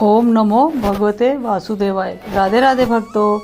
ओम नमो भगवते वासुदेवाय। राधे राधे भक्तों,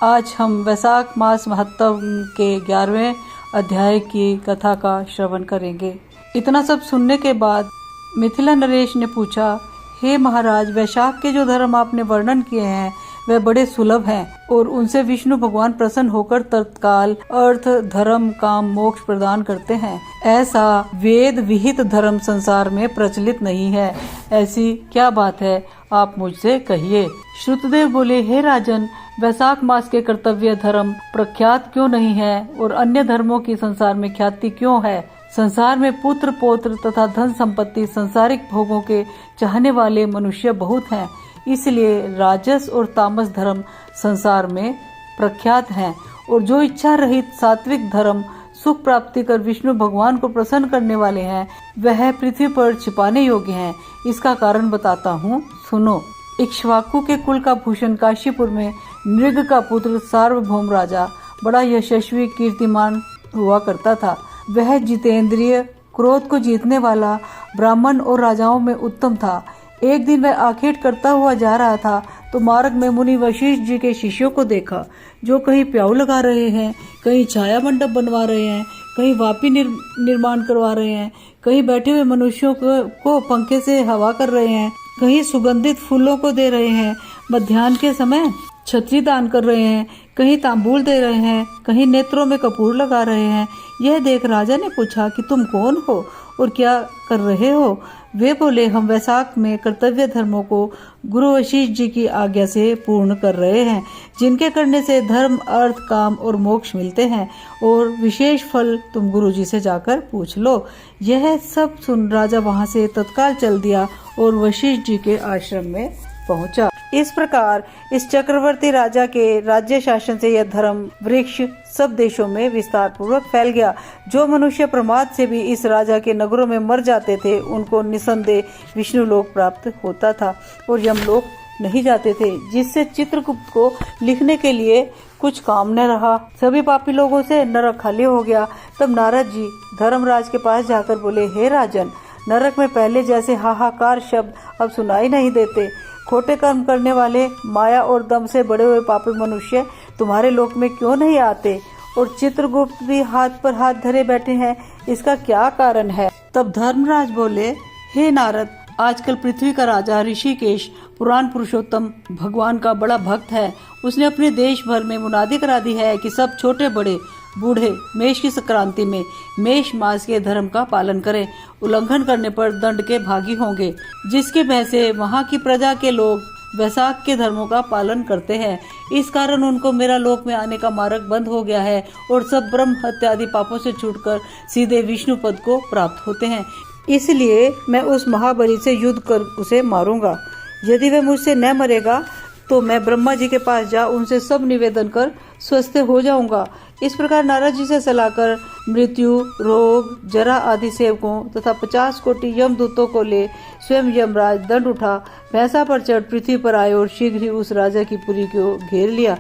आज हम वैशाख मास महत्व के 11वें अध्याय की कथा का श्रवण करेंगे। इतना सब सुनने के बाद मिथिला नरेश ने पूछा, हे महाराज, वैशाख के जो धर्म आपने वर्णन किए हैं वे बड़े सुलभ हैं और उनसे विष्णु भगवान प्रसन्न होकर तत्काल अर्थ, धर्म, काम, मोक्ष प्रदान करते हैं। ऐसा वेद विहित धर्म संसार में प्रचलित नहीं है। ऐसी क्या बात है, आप मुझसे कहिए। श्रुतदेव बोले, हे राजन, वैशाख मास के कर्तव्य धर्म प्रख्यात क्यों नहीं है और अन्य धर्मों की संसार में ख्याति क्यों है? संसार में पुत्र पौत्र तथा धन संपत्ति, सांसारिक भोगों के चाहने वाले मनुष्य बहुत हैं। इसलिए राजस और तामस धर्म संसार में प्रख्यात हैं और जो इच्छा रहित सात्विक धर्म सुख प्राप्ति कर विष्णु भगवान को प्रसन्न करने वाले हैं वह पृथ्वी पर छिपाने योग्य हैं। इसका कारण बताता हूँ, सुनो। इक्ष्वाकु के कुल का भूषण काशीपुर में नृग का पुत्र सार्वभौम राजा बड़ा यशस्वी कीर्तिमान हुआ करता था। वह जितेंद्रिय, क्रोध को जीतने वाला, ब्राह्मण और राजाओं में उत्तम था। एक दिन वह आखेट करता हुआ जा रहा था तो मार्ग में मुनि वशिष्ठ जी के शिष्यों को देखा, जो कहीं प्याऊ लगा रहे हैं, कहीं छाया मंडप बनवा रहे हैं, कहीं वापी निर्माण करवा रहे हैं, कहीं बैठे हुए मनुष्यों को पंखे से हवा कर रहे हैं, कहीं सुगंधित फूलों को दे रहे हैं, मध्याह्न के समय छतरी दान कर रहे हैं, कहीं तांबूल दे रहे हैं, कहीं नेत्रों में कपूर लगा रहे हैं। यह देख राजा ने पूछा कि तुम कौन हो और क्या कर रहे हो? वे बोले, हम वैशाख में कर्तव्य धर्मों को गुरु वशिष्ठ जी की आज्ञा से पूर्ण कर रहे हैं, जिनके करने से धर्म, अर्थ, काम और मोक्ष मिलते हैं और विशेष फल तुम गुरु जी से जाकर पूछ लो। यह सब सुन राजा वहां से तत्काल चल दिया और वशिष्ठ जी के आश्रम में पहुंचा। इस प्रकार इस चक्रवर्ती राजा के राज्य शासन से यह धर्म वृक्ष सब देशों में विस्तार पूर्वक फैल गया। जो मनुष्य प्रमाद से भी इस राजा के नगरों में मर जाते थे, उनको निसंदेह विष्णु लोक प्राप्त होता था और यमलोक नहीं जाते थे, जिससे चित्रगुप्त को लिखने के लिए कुछ काम न रहा। सभी पापी लोगों से नरक खाली हो गया। तब नारद जी धर्मराज के पास जाकर बोले, हे राजन, नरक में पहले जैसे हाहाकार शब्द अब सुनाई नहीं देते। खोटे कर्म करने वाले, माया और दम से बड़े हुए पापी मनुष्य तुम्हारे लोक में क्यों नहीं आते? और चित्रगुप्त भी हाथ पर हाथ धरे बैठे हैं, इसका क्या कारण है? तब धर्मराज बोले, हे नारद, आजकल पृथ्वी का राजा ऋषिकेश पुराण पुरुषोत्तम भगवान का बड़ा भक्त है। उसने अपने देश भर में मुनादी करा दी है कि सब छोटे बड़े बूढ़े मेष की संक्रांति में मेष मास के धर्म का पालन करें। उल्लंघन करने पर दंड के भागी होंगे, जिसके भय से वहाँ की प्रजा के लोग वैशाख के धर्मों का पालन करते हैं। इस कारण उनको मेरा लोक में आने का मार्ग बंद हो गया है और सब ब्रह्म हत्या आदि पापों से छूटकर सीधे विष्णु पद को प्राप्त होते हैं। इसलिए मैं उस महाबली से युद्ध कर उसे मारूंगा। यदि वह मुझसे न मरेगा तो मैं ब्रह्मा जी के पास जा उनसे सब निवेदन कर स्वस्थ हो जाऊंगा। इस प्रकार नारद जी से सलाह कर मृत्यु, रोग, जरा आदि सेवकों तथा 50 कोटि यमदूतों को ले स्वयं यमराज दंड उठा भैंसा पर चढ़ पृथ्वी पर आए और शीघ्र ही उस राजा की पुरी को घेर लिया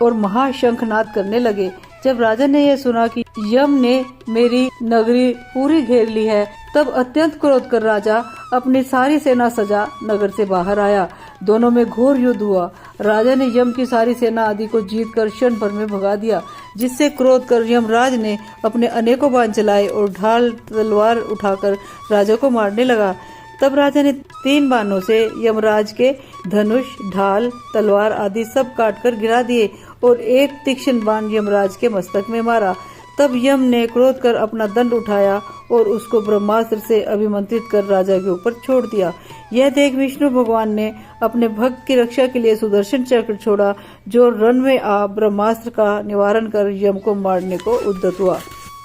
और महाशंखनाद करने लगे। जब राजा ने यह सुना कि यम ने मेरी नगरी पूरी घेर ली है, तब अत्यंत क्रोध कर राजा अपनी सारी सेना सजा नगर से बाहर आया। दोनों में घोर युद्ध हुआ। राजा ने यम की सारी सेना आदि को जीतकर क्षण भर में भगा दिया, जिससे क्रोध कर यमराज ने अपने अनेकों बाण चलाए और ढाल तलवार उठाकर राजा को मारने लगा। तब राजा ने 3 बाणों से यमराज के धनुष, ढाल, तलवार आदि सब काटकर गिरा दिए और एक तीक्ष्ण बाण यमराज के मस्तक में मारा। तब यम ने क्रोध कर अपना दंड उठाया और उसको ब्रह्मास्त्र से अभिमंत्रित कर राजा के ऊपर छोड़ दिया। यह देख विष्णु भगवान ने अपने भक्त की रक्षा के लिए सुदर्शन चक्र छोड़ा, जो रण में आ ब्रह्मास्त्र का निवारण कर यम को मारने को उद्यत हुआ।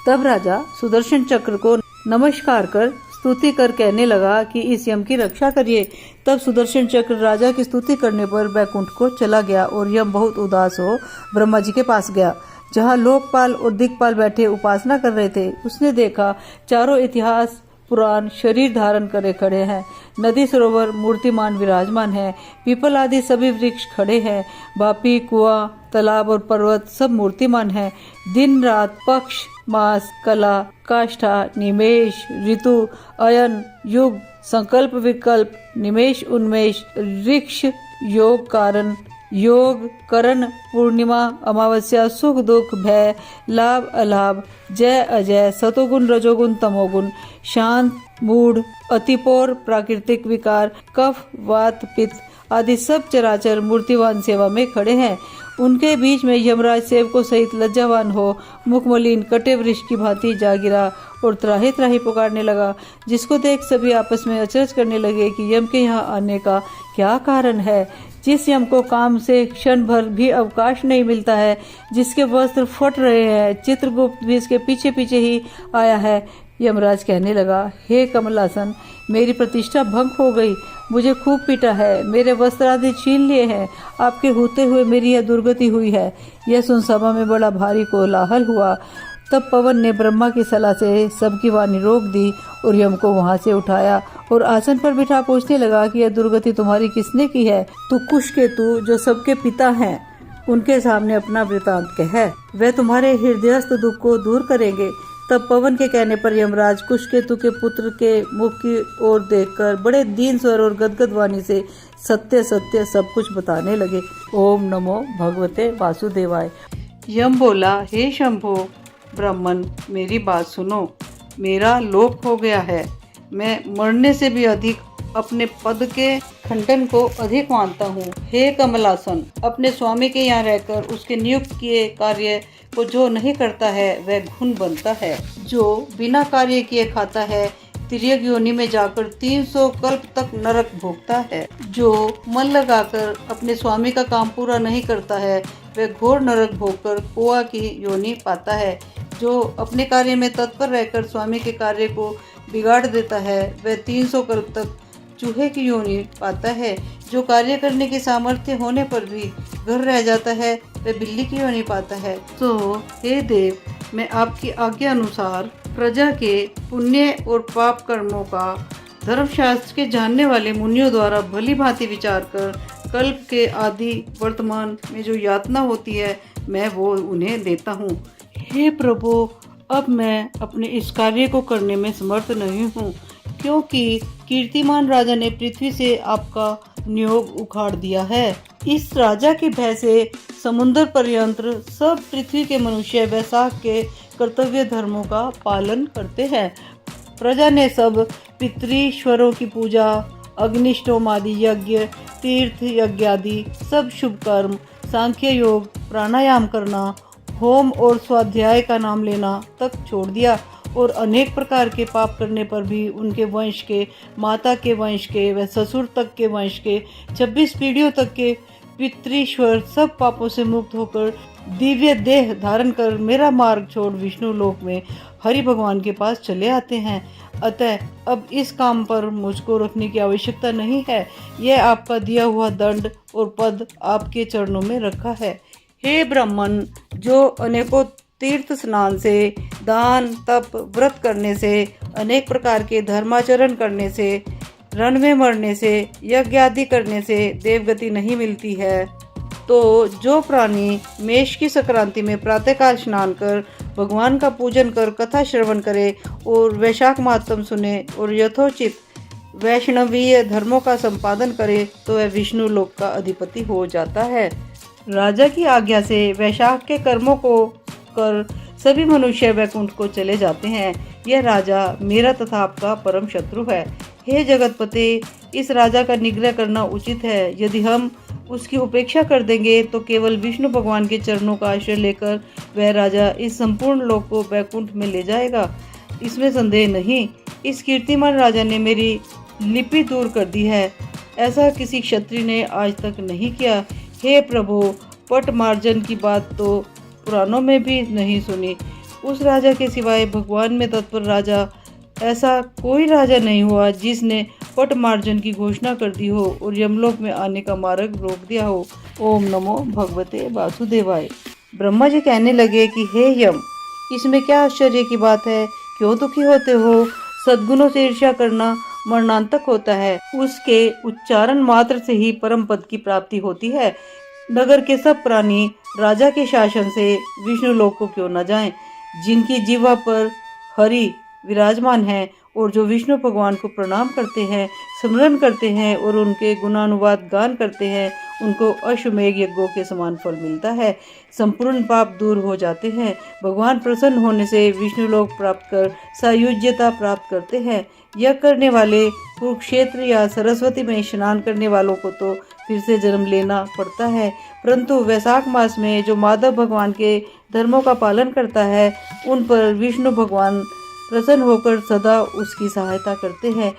तब राजा सुदर्शन चक्र को नमस्कार कर स्तुति कर कहने लगा कि इस यम की रक्षा करिए। तब सुदर्शन चक्र राजा की स्तुति करने पर वैकुंठ को चला गया और यम बहुत उदास हो ब्रह्मा जी के पास गया, जहाँ लोकपाल और दिक्पाल बैठे उपासना कर रहे थे। उसने देखा चारों इतिहास पुराण शरीर धारण करे खड़े हैं, नदी सरोवर मूर्तिमान विराजमान है, पीपल आदि सभी वृक्ष खड़े हैं, बापी, कुआं, तालाब और पर्वत सब मूर्तिमान है। दिन रात, पक्ष, मास, कला, काष्ठा, निमेष, ऋतु, अयन, युग, संकल्प विकल्प निमेष उन्मेष ऋक्ष योग कारण योग करण पूर्णिमा अमावस्या सुख दुख भय लाभ अलाभ जय अजय सतोगुण रजोगुण तमोगुण शांत मूढ़ अतिपोर प्राकृतिक विकार कफ वात पित्त आदि सब चराचर मूर्तिवान सेवा में खड़े हैं। उनके बीच में यमराज सेवकों सहित लज्जावान हो मुखमलिन कटे वृक्ष की भांति जा गिरा और त्राही त्राही पुकारने लगा, जिसको देख सभी आपस में अचरज करने लगे कि यम के यहाँ आने का क्या कारण है। जिस यम को काम से क्षण भर भी अवकाश नहीं मिलता है, जिसके वस्त्र फट रहे हैं, चित्रगुप्त भी इसके पीछे पीछे ही आया है। यमराज कहने लगा, हे कमलासन, मेरी प्रतिष्ठा भंग हो गई, मुझे खूब पीटा है, मेरे वस्त्र आदि छीन लिए हैं, आपके होते हुए मेरी यह दुर्गति हुई है। यह सुन सभा में बड़ा भारी कोलाहल हुआ। तब पवन ने ब्रह्मा की सलाह से सबकी वाणी रोक दी और यम को वहां से उठाया और आसन पर बिठा पूछने लगा कि यह दुर्गति तुम्हारी किसने की है। तू कुशकेतु जो सबके पिता हैं, उनके सामने अपना वृतांत कह, वे तुम्हारे हृदयस्थ दुख को दूर करेंगे। तब पवन के कहने पर यमराज कुशकेतु के पुत्र के मुख की ओर देखकर बड़े दीन स्वर और गदगद वाणी से सत्य सत्य सब कुछ बताने लगे। ओम नमो भगवते वासुदेवाय। यम बोला, हे शंभो ब्राह्मण, मेरी बात सुनो, मेरा लोप हो गया है। मैं मरने से भी अधिक अपने पद के खंडन को अधिक मानता हूँ। हे कमलासन, अपने स्वामी के यहाँ रहकर उसके नियुक्त किए कार्य को जो नहीं करता है वह घुन बनता है। जो बिना कार्य किए खाता है तिर्यक योनि में जाकर 300 कल्प तक नरक भोगता है। जो मन लगाकर अपने स्वामी का काम पूरा नहीं करता है वह घोर नरक भोगकर कुआ की योनि पाता है। जो अपने कार्य में तत्पर रहकर स्वामी के कार्य को बिगाड़ देता है वह 300 कल्प तक चूहे की योनि पाता है। जो कार्य करने की सामर्थ्य होने पर भी घर रह जाता है वह बिल्ली की योनि पाता है। तो हे देव, मैं आपकी आज्ञा अनुसार प्रजा के पुण्य और पाप कर्मों का धर्मशास्त्र के जानने वाले मुनियों द्वारा भली भांति विचार कर कल्प के आदि वर्तमान में जो यातना होती है मैं वो उन्हें देता हूँ। हे प्रभु, अब मैं अपने इस कार्य को करने में समर्थ नहीं हूँ, क्योंकि कीर्तिमान राजा ने पृथ्वी से आपका नियोग उखाड़ दिया है। इस राजा के भय से समुद्र पर्यंत सब पृथ्वी के मनुष्य वैशाख के कर्तव्य धर्मों का पालन करते हैं। प्रजा ने सब पितृश्वरों की पूजा, अग्निष्टोम आदि यज्ञ, तीर्थ यज्ञ आदि सब शुभ कर्म, सांख्य योग, प्राणायाम करना, होम और स्वाध्याय का नाम लेना तक छोड़ दिया और अनेक प्रकार के पाप करने पर भी उनके वंश के, माता के वंश के व ससुर तक के वंश के 26 पीढ़ियों तक के पितृश्वर सब पापों से मुक्त होकर दिव्य देह धारण कर मेरा मार्ग छोड़ विष्णु लोक में हरि भगवान के पास चले आते हैं। अतः अब इस काम पर मुझको रखने की आवश्यकता नहीं है। यह आपका दिया हुआ दंड और पद आपके चरणों में रखा है। हे ब्राह्मण, जो अनेकों तीर्थ स्नान से, दान तप व्रत करने से, अनेक प्रकार के धर्माचरण करने से, रण में मरने से, यज्ञ आदि करने से देवगति नहीं मिलती है, तो जो प्राणी मेष की संक्रांति में प्रातःकाल स्नान कर भगवान का पूजन कर कथा श्रवण करे और वैशाख महात्म सुने और यथोचित वैष्णवीय धर्मों का संपादन करे तो वह विष्णु लोक का अधिपति हो जाता है। राजा की आज्ञा से वैशाख के कर्मों को कर सभी मनुष्य वैकुंठ को चले जाते हैं। यह राजा मेरा तथा आपका परम शत्रु है। हे जगतपते, इस राजा का निग्रह करना उचित है। यदि हम उसकी उपेक्षा कर देंगे तो केवल विष्णु भगवान के चरणों का आश्रय लेकर वह राजा इस संपूर्ण लोक को वैकुंठ में ले जाएगा, इसमें संदेह नहीं। इस कीर्तिमान राजा ने मेरी लिपि दूर कर दी है, ऐसा किसी क्षत्रिय ने आज तक नहीं किया। हे प्रभु, पट मार्जन की बात तो पुराणों में भी नहीं सुनी। उस राजा के सिवाय भगवान में तत्पर राजा ऐसा कोई राजा नहीं हुआ जिसने पट मार्जन की घोषणा कर दी हो और यमलोक में आने का मार्ग रोक दिया हो। ओम नमो भगवते वासुदेवाय। ब्रह्मा जी कहने लगे कि हे यम, इसमें क्या आश्चर्य की बात है? क्यों दुखी होते हो? सद्गुणों से ईर्ष्या करना मरणांतक होता है। उसके उच्चारण मात्र से ही परम पद की प्राप्ति होती है। नगर के सब प्राणी राजा के शासन से विष्णु लोक को क्यों न जाएं, जिनकी जीवा पर हरि विराजमान है और जो विष्णु भगवान को प्रणाम करते हैं, स्मरण करते हैं और उनके गुणानुवाद गान करते हैं, उनको अश्वमेघ यज्ञों के समान फल मिलता है। संपूर्ण पाप दूर हो जाते हैं। भगवान प्रसन्न होने से विष्णु लोक प्राप्त कर सायुज्यता प्राप्त करते हैं। यह करने वाले कुरुक्षेत्र या सरस्वती में स्नान करने वालों को तो फिर से जन्म लेना पड़ता है, परंतु वैशाख मास में जो माधव भगवान के धर्मों का पालन करता है, उन पर विष्णु भगवान प्रसन्न होकर सदा उसकी सहायता करते हैं।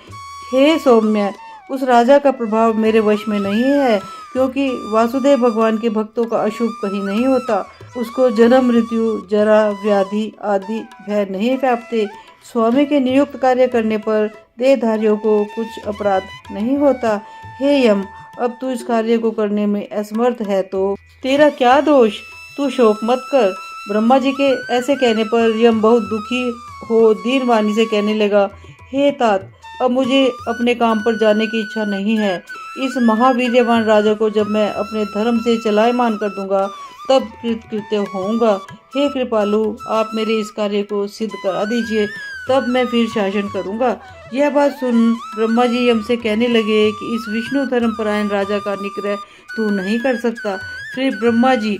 हे सौम्य, उस राजा का प्रभाव मेरे वश में नहीं है, क्योंकि वासुदेव भगवान के भक्तों का अशुभ कहीं नहीं होता। उसको जन्म, मृत्यु, जरा, व्याधि आदि भय नहीं व्यापते। स्वामी के नियुक्त कार्य करने पर देहधारियों को कुछ अपराध नहीं होता। हे यम, अब तू इस कार्य को करने में असमर्थ है तो तेरा क्या दोष? तू शोक मत कर। ब्रह्मा जी के ऐसे कहने पर यम बहुत दुखी हो दीन वाणी से कहने लगा, हे तात, अब मुझे अपने काम पर जाने की इच्छा नहीं है। इस महावीर्यवान राजा को जब मैं अपने धर्म से चलायमान कर दूंगा, तब कृतकृत्य होऊंगा। हे कृपालु, आप मेरे इस कार्य को सिद्ध करा दीजिए, तब मैं फिर शासन करूंगा। यह बात सुन ब्रह्मा जी यम से कहने लगे कि इस विष्णु धर्मपरायण राजा का निग्रह तू नहीं कर सकता। फिर ब्रह्मा जी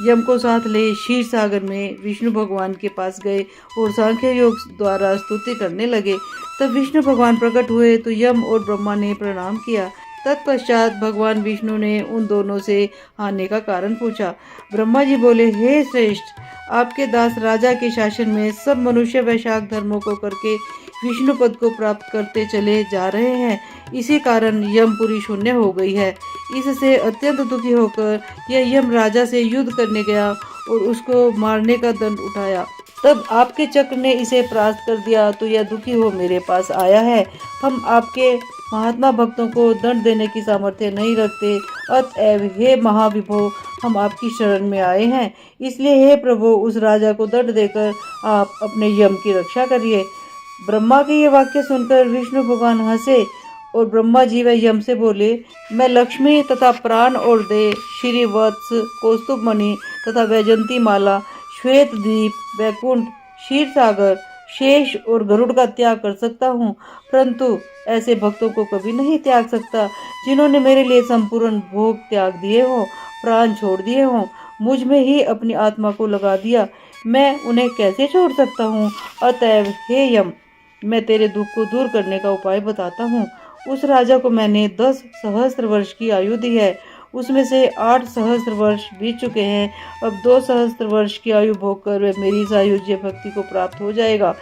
यम को साथ ले क्षीर सागर में विष्णु भगवान के पास गए और सांख्य योग द्वारा स्तुति करने लगे। तब विष्णु भगवान प्रकट हुए तो यम और ब्रह्मा ने प्रणाम किया। तत्पश्चात भगवान विष्णु ने उन दोनों से आने का कारण पूछा। ब्रह्मा जी बोले, हे श्रेष्ठ, आपके दास राजा के शासन में सब मनुष्य वैशाख धर्मों को करके विष्णु पद को प्राप्त करते चले जा रहे हैं। इसी कारण यमपुरी शून्य हो गई है। इससे अत्यंत दुखी होकर यह यम राजा से युद्ध करने गया और उसको मारने का दंड उठाया। तब आपके चक्र ने इसे परास्त कर दिया तो यह दुखी हो मेरे पास आया है। हम आपके महात्मा भक्तों को दंड देने की सामर्थ्य नहीं रखते, अतएव हे महाविभो, हम आपकी शरण में आए हैं। इसलिए हे प्रभु, उस राजा को दंड देकर आप अपने यम की रक्षा करिए। ब्रह्मा के ये वाक्य सुनकर विष्णु भगवान हंसे और ब्रह्मा जी व यम से बोले, मैं लक्ष्मी तथा प्राण और दे, श्री वत्स, कौस्तुभ मणि तथा वैजंती माला, श्वेत द्वीप, वैकुंठ, क्षीर सागर, शेष और गरुड़ का त्याग कर सकता हूँ, परंतु ऐसे भक्तों को कभी नहीं त्याग सकता जिन्होंने मेरे लिए संपूर्ण भोग त्याग दिए हो, प्राण छोड़ दिए हो, मुझ में ही अपनी आत्मा को लगा दिया। मैं उन्हें कैसे छोड़ सकता हूँ? अतएव हे यम, मैं तेरे दुख को दूर करने का उपाय बताता हूँ। उस राजा को मैंने 10 सहस्त्र वर्ष की आयु दी है, उसमें से 8 सहस्त्र वर्ष बीत चुके हैं। अब 2 सहस्त्र वर्ष की आयु भोग कर वह मेरी सायुज्य भक्ति को प्राप्त हो जाएगा।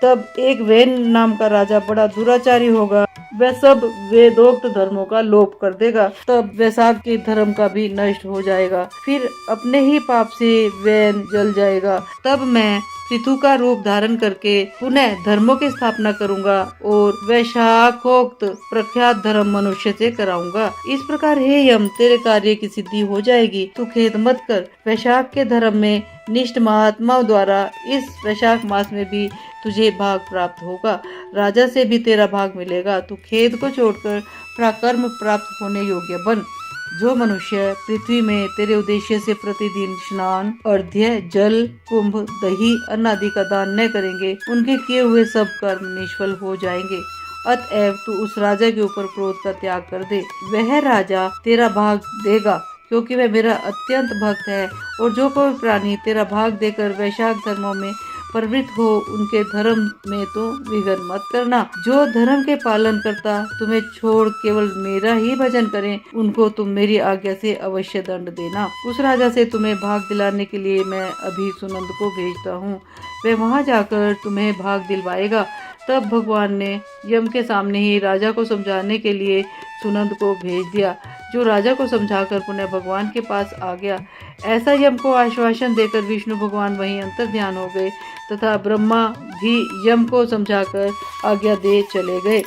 तब एक वैन नाम का राजा बड़ा दुराचारी होगा, वह सब वेदोक्त धर्मों का लोप कर देगा। तब वैशाख के धर्म का भी नष्ट हो जाएगा, फिर अपने ही पाप से वैन जल जाएगा। तब मैं पृथु का रूप धारण करके पुनः धर्मों की स्थापना करूंगा और वैशाखोक्त प्रख्यात धर्म मनुष्य से कराऊंगा। इस प्रकार हे यम, तेरे कार्य की सिद्धि हो जाएगी। तू खेद मत कर। वैशाख के धर्म में निष्ठ महात्माओं द्वारा इस वैशाख मास में भी तुझे भाग प्राप्त होगा। राजा से भी तेरा भाग मिलेगा। तू खेद को छोड़कर प्राकर्म प्राप्त होने योग्य बन। जो मनुष्य पृथ्वी में तेरे उद्देश्य से प्रतिदिन स्नान, अर्घ्य, जल, कुंभ, दही, अन्न आदि का दान न करेंगे, उनके किए हुए सब कर्म निष्फल हो जाएंगे। अतएव तू उस राजा के ऊपर क्रोध का त्याग कर दे। वह राजा तेरा भाग देगा, क्योंकि वह मेरा अत्यंत भक्त है। और जो कोई प्राणी तेरा भाग देकर वैशाख धर्मों में प्रवृत्त हो, उनके धर्म में तो विघ्न मत करना। जो धर्म के पालन करता तुम्हें छोड़ केवल मेरा ही भजन करें, उनको तुम मेरी आज्ञा से अवश्य दंड देना। उस राजा से तुम्हें भाग दिलाने के लिए मैं अभी सुनंद को भेजता हूँ, वह वहाँ जाकर तुम्हें भाग दिलवाएगा। तब भगवान ने यम के सामने ही राजा को समझाने के लिए सुनंद को भेज दिया, जो राजा को समझाकर पुनः भगवान के पास आ गया। ऐसा यम को आश्वासन देकर विष्णु भगवान वहीं अंतर ध्यान हो गए तथा ब्रह्मा भी यम को समझाकर आज्ञा दे चले गए।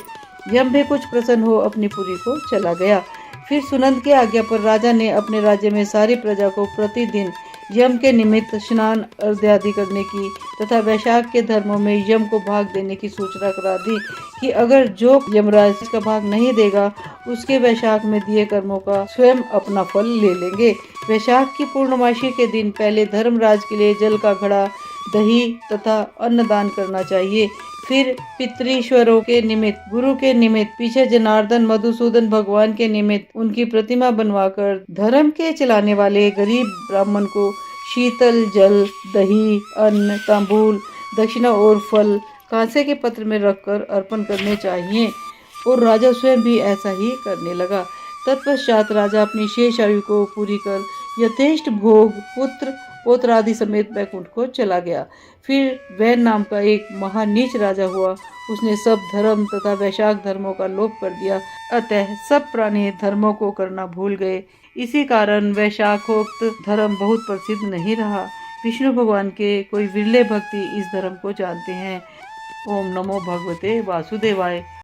यम भी कुछ प्रसन्न हो अपनी पुरी को चला गया। फिर सुनंद की आज्ञा पर राजा ने अपने राज्य में सारी प्रजा को प्रतिदिन यम के निमित्त स्नान, अर्घ्य आदि करने की तथा वैशाख के धर्मों में यम को भाग देने की सूचना करा दी कि अगर जो यमराज का भाग नहीं देगा, उसके वैशाख में दिए कर्मों का स्वयं अपना फल ले लेंगे। वैशाख की पूर्णमासी के दिन पहले धर्मराज के लिए जल का घड़ा दही तथा अन्न दान करना चाहिए। फिर पितृश्वरों के निमित्त, गुरु के निमित्त, पीछे जनार्दन मधुसूदन भगवान के निमित्त उनकी प्रतिमा बनवाकर धर्म के चलाने वाले गरीब ब्राह्मण को शीतल जल, दही, अन्न, तांबूल, दक्षिणा और फल कांसे के पत्र में रखकर अर्पण करने चाहिए। और राजा स्वयं भी ऐसा ही करने लगा। तत्पश्चात राजा अपनी शेष आयु को पूरी कर यथेष्ट भोग, पुत्र पौत्र आदि समेत बैकुंठ को चला गया। फिर वैन नाम का एक महानीच राजा हुआ। उसने सब धर्म तथा वैशाख धर्मों का लोप कर दिया। अतः सब प्राणी धर्मों को करना भूल गए। इसी कारण वैशाखोक्त धर्म बहुत प्रसिद्ध नहीं रहा। विष्णु भगवान के कोई विरले भक्ति इस धर्म को जानते हैं। ओम नमो भगवते वासुदेवाय।